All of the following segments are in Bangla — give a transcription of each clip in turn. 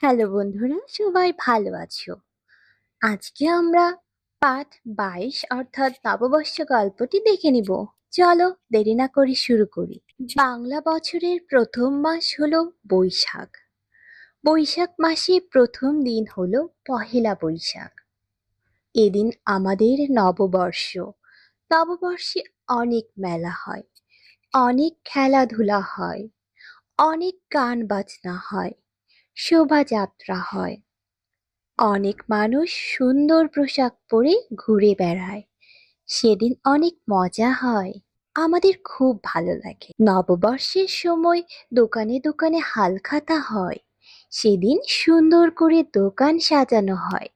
হ্যালো বন্ধুরা, সবাই ভালো আছো? আজকে আমরা পাঠ 22 অর্থাৎ নববর্ষ গল্পটি দেখে নিব। চলো দেরি না করে শুরু করি। বাংলা বছরের প্রথম মাস হলো বৈশাখ। বৈশাখ মাসে প্রথম দিন হলো পহেলা বৈশাখ। এদিন আমাদের নববর্ষ। নববর্ষে অনেক মেলা হয়, অনেক খেলাধুলা হয়, অনেক গান বাজনা হয়, শোভাযাত্রা হয়। অনেক মানুষ সুন্দর পোশাক পরে ঘুরে বেড়ায়। সেদিন অনেক মজা হয়, আমাদের খুব ভালো লাগে। নববর্ষের সময় দোকানে দোকানে হালখাতা হয়। সেদিন সুন্দর করে দোকান সাজানো হয়।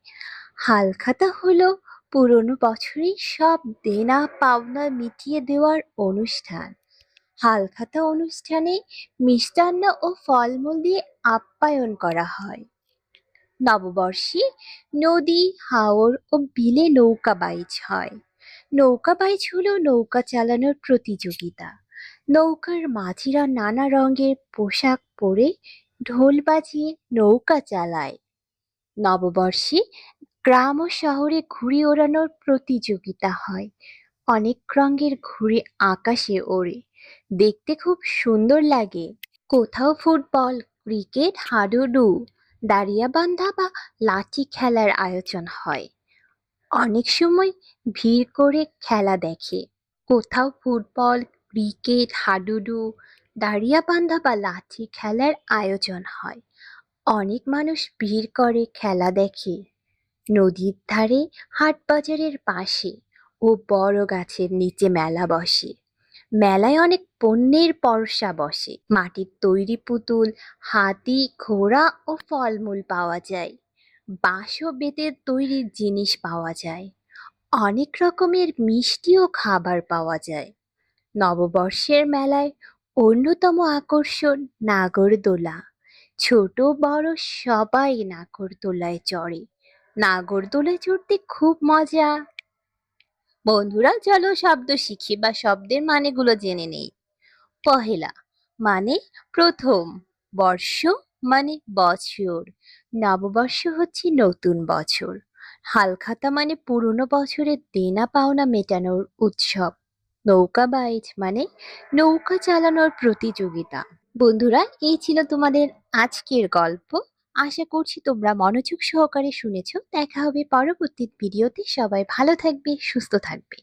হালখাতা হলো পুরনো বছরের সব দেনা পাওনা মিটিয়ে দেওয়ার অনুষ্ঠান। হালখাতা অনুষ্ঠানে মিষ্টান্ন ও ফলমূল দিয়ে আপ্যায়ন করা হয়। নববর্ষে নদী, হাওর ও বিলে নৌকা বাইচ হয়। নৌকা বাইচ হলো নৌকা চালানোর প্রতিযোগিতা। নৌকার মাঝিরা নানা রঙের পোশাক পরে ঢোল বাজিয়ে নৌকা চালায়। নববর্ষে গ্রাম ও শহরে ঘুড়ি ওড়ানোর প্রতিযোগিতা হয়। অনেক রঙের ঘুড়ি আকাশে ওড়ে, দেখতে খুব সুন্দর লাগে। কোথাও ফুটবল, ক্রিকেট, হাডুডু, দাড়িয়াবান্ধা বা লাঠি খেলার আয়োজন হয়। অনেক সময় ভিড় করে খেলা দেখে। কোথাও ফুটবল, ক্রিকেট, হাডুডু, দাড়িয়াবান্ধা বা লাঠি খেলার আয়োজন হয়। অনেক মানুষ ভিড় করে খেলা দেখে। নদীর ধারে, হাটবাজারের পাশে ও বড় গাছের নিচে মেলা বসে। মেলায় অনেক পণ্যের পরশা বসে। মাটির তৈরি পুতুল, হাতি, ঘোড়া ও ফলমূল পাওয়া যায়। বাঁশ ও বেতের তৈরি জিনিস পাওয়া যায়। অনেক রকমের মিষ্টি ও খাবার পাওয়া যায়। নববর্ষের মেলায় অন্যতম আকর্ষণ নাগরদোলা। ছোট বড় সবাই নাগরদোলায় চড়ে। নাগরদোলায় চড়তে খুব মজা। বন্ধুরা, চলো শব্দ শিখি বা শব্দের মানেগুলো জেনে নেই। পহেলা মানে প্রথম, বর্ষ মানে বছর, নববর্ষ হচ্ছে নতুন বছর, হালখাতা মানে পুরনো বছরের দেনা পাওনা মেটানোর উৎসব, নৌকা বাইচ মানে নৌকা চালানোর প্রতিযোগিতা। বন্ধুরা, এই ছিল তোমাদের আজকের গল্প। আশা করছি তোমরা মনোযোগ সহকারে শুনেছো। দেখা হবে পরবর্তী ভিডিওতে। সবাই ভালো থাকবে, সুস্থ থাকবে।